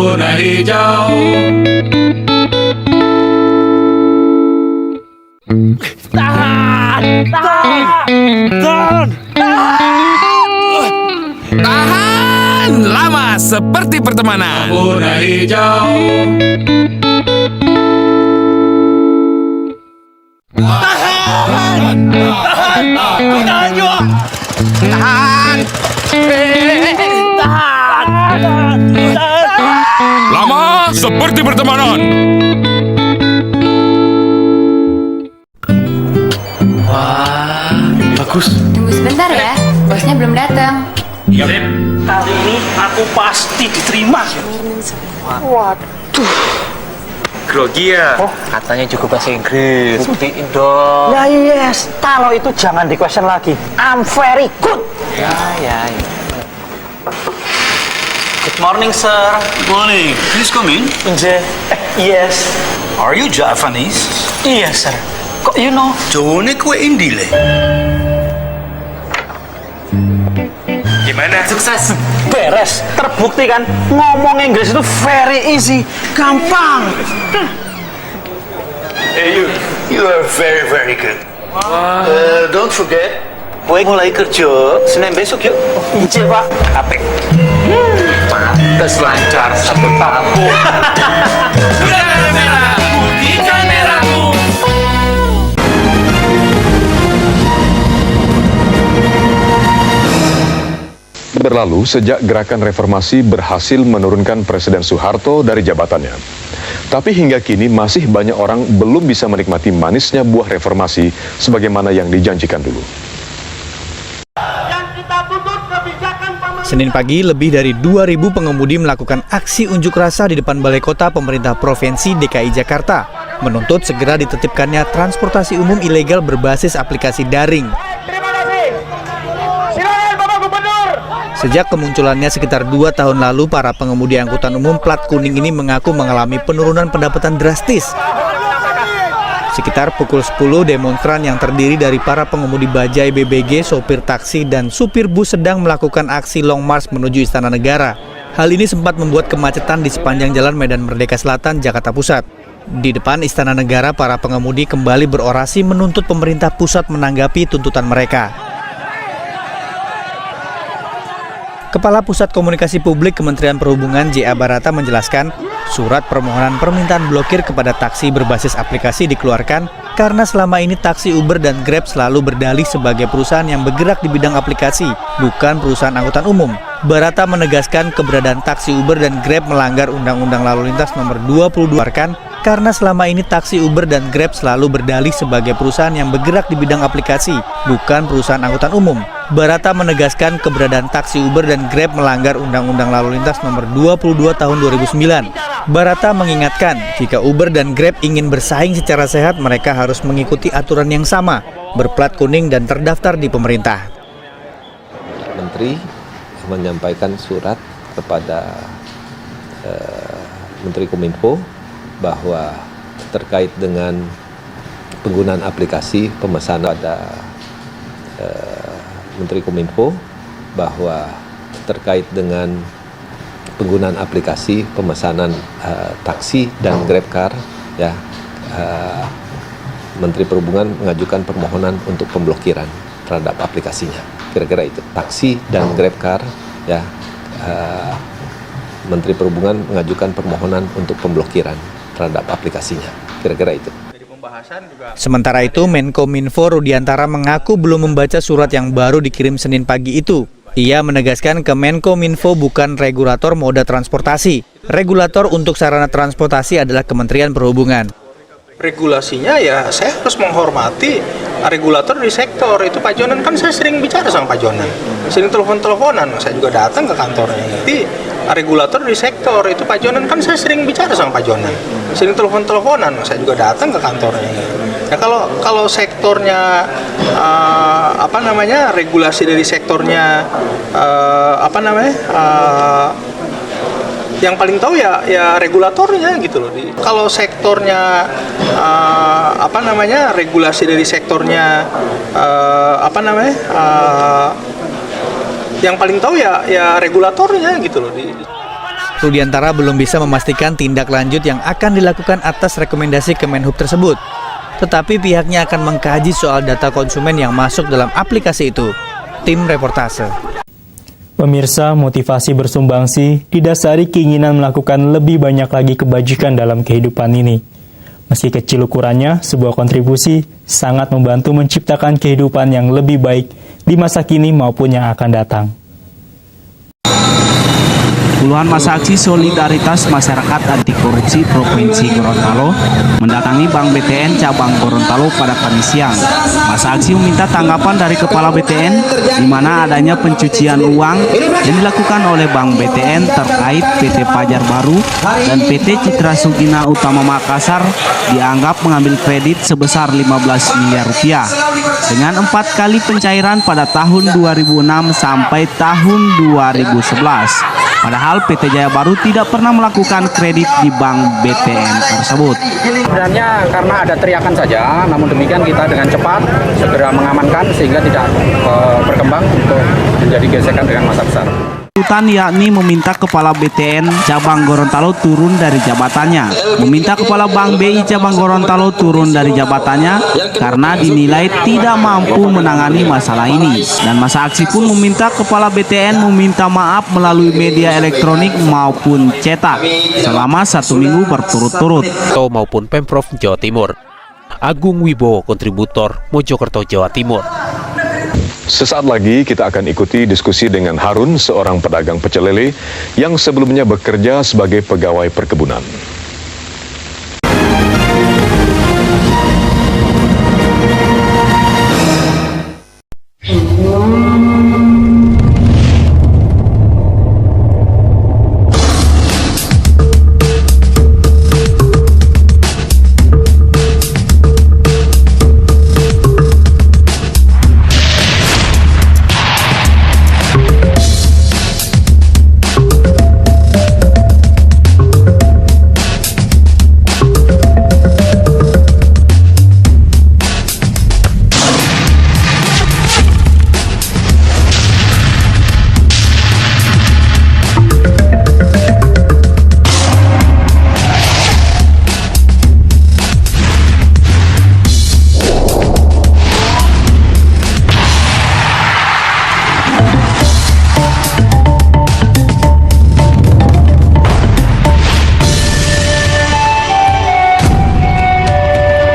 warna hijau. Tahan! Tahan! Lama seperti pertemanan. Warna hijau. Tahan juga! Tahan! Lama seperti pertemanan. Bagus. Tunggu sebentar ya, bosnya belum datang. Kali ini aku pasti diterima. Grogi ya? Katanya juga bahasa Inggris. Buktiin dong. Ya yes, kalau itu jangan di question lagi. I'm very good. Ya. Good morning, sir. Morning. Please come in. Yes. Are you Japanese? Yes, sir. Kok you know? Jawane kue Indile. Gimana? Sukses. Beres. Terbukti kan ngomong Inggris itu very easy, gampang. Hey, you are very, very good. Don't forget, kue mulai kerja Senin besok yuk. Injil, Pak. Apik. Pantes lancar satu tahun. Bendera merah, putihkan merahmu. Berlalu sejak gerakan reformasi berhasil menurunkan Presiden Soeharto dari jabatannya. Tapi hingga kini masih banyak orang belum bisa menikmati manisnya buah reformasi sebagaimana yang dijanjikan dulu. Senin pagi, lebih dari 2.000 pengemudi melakukan aksi unjuk rasa di depan Balai Kota Pemerintah Provinsi DKI Jakarta, menuntut segera ditertibkannya transportasi umum ilegal berbasis aplikasi daring. Sejak kemunculannya sekitar 2 tahun lalu, para pengemudi angkutan umum plat kuning ini mengaku mengalami penurunan pendapatan drastis. Sekitar pukul 10, demonstran yang terdiri dari para pengemudi bajai BBG, sopir taksi, dan supir bus sedang melakukan aksi long march menuju Istana Negara. Hal ini sempat membuat kemacetan di sepanjang Jalan Medan Merdeka Selatan, Jakarta Pusat. Di depan Istana Negara, para pengemudi kembali berorasi menuntut pemerintah pusat menanggapi tuntutan mereka. Kepala Pusat Komunikasi Publik Kementerian Perhubungan J.A. Barata menjelaskan, surat permohonan permintaan blokir kepada taksi berbasis aplikasi dikeluarkan karena selama ini taksi Uber dan Grab selalu berdalih sebagai perusahaan yang bergerak di bidang aplikasi, bukan perusahaan angkutan umum. Barata menegaskan keberadaan taksi Uber dan Grab melanggar Undang-Undang Lalu Lintas Nomor 22 karena selama ini taksi Uber dan Grab selalu berdalih sebagai perusahaan yang bergerak di bidang aplikasi, bukan perusahaan angkutan umum. Barata menegaskan keberadaan taksi Uber dan Grab melanggar Undang-Undang Lalu Lintas Nomor 22 Tahun 2009. Barata mengingatkan, jika Uber dan Grab ingin bersaing secara sehat, mereka harus mengikuti aturan yang sama, berplat kuning dan terdaftar di pemerintah. Menteri menyampaikan surat kepada Menteri Kominfo bahwa terkait dengan penggunaan aplikasi pemesanan pada Menteri Kominfo bahwa terkait dengan penggunaan aplikasi pemesanan taksi dan GrabCar ya Menteri Perhubungan mengajukan permohonan untuk pemblokiran terhadap aplikasinya. Kira-kira itu taksi dan GrabCar ya Menteri Perhubungan mengajukan permohonan untuk pemblokiran terhadap aplikasinya. Kira-kira itu. Sementara itu, Menkominfo Rudiantara mengaku belum membaca surat yang baru dikirim Senin pagi itu. Ia menegaskan Kemenkominfo bukan regulator moda transportasi. Regulator untuk sarana transportasi adalah Kementerian Perhubungan. Regulasinya ya saya harus menghormati regulator di sektor. Itu Pak Jonan, kan saya sering bicara sama Pak Jonan, sering telepon-teleponan, saya juga datang ke kantornya. Jadi regulator di sektor itu Pak Jonan, kan saya sering bicara sama Pak Jonan, sering telepon-teleponan, saya juga datang ke kantornya. Ya kalau sektornya regulasi dari sektornya yang paling tahu ya regulatornya gitu loh. Kalau sektornya regulasi dari sektornya yang paling tahu ya regulatornya gitu loh. Rudiantara belum bisa memastikan tindak lanjut yang akan dilakukan atas rekomendasi Kemenhub tersebut. Tetapi pihaknya akan mengkaji soal data konsumen yang masuk dalam aplikasi itu. Tim Reportase. Pemirsa, motivasi bersumbangsi didasari keinginan melakukan lebih banyak lagi kebajikan dalam kehidupan ini. Meski kecil ukurannya, sebuah kontribusi sangat membantu menciptakan kehidupan yang lebih baik di masa kini maupun yang akan datang. Puluhan masa aksi solidaritas masyarakat anti korupsi Provinsi Gorontalo mendatangi Bank BTN cabang Gorontalo pada Kamis siang. Masa aksi meminta tanggapan dari Kepala BTN di mana adanya pencucian uang yang dilakukan oleh Bank BTN terkait PT Pajar Baru dan PT Citra Sugina Utama Makassar dianggap mengambil kredit sebesar 15 miliar rupiah dengan 4 kali pencairan pada tahun 2006 sampai tahun 2011. Padahal PT Jaya Baru tidak pernah melakukan kredit di Bank BTN tersebut. Sebenarnya karena ada teriakan saja, namun demikian kita dengan cepat segera mengamankan sehingga tidak berkembang untuk menjadi gesekan dengan massa besar. Tuntutan yakni meminta Kepala BTN cabang Gorontalo turun dari jabatannya, meminta Kepala Bank BI cabang Gorontalo turun dari jabatannya karena dinilai tidak mampu menangani masalah ini. Dan masa aksi pun meminta Kepala BTN meminta maaf melalui media elektronik maupun cetak selama 1 minggu berturut-turut. Maupun Pemprov Jawa Timur. Agung Wibowo, kontributor Mojokerto, Jawa Timur. Sesaat lagi kita akan ikuti diskusi dengan Harun, seorang pedagang pecel lele yang sebelumnya bekerja sebagai pegawai perkebunan.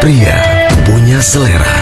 Pria punya selera.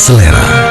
Selera.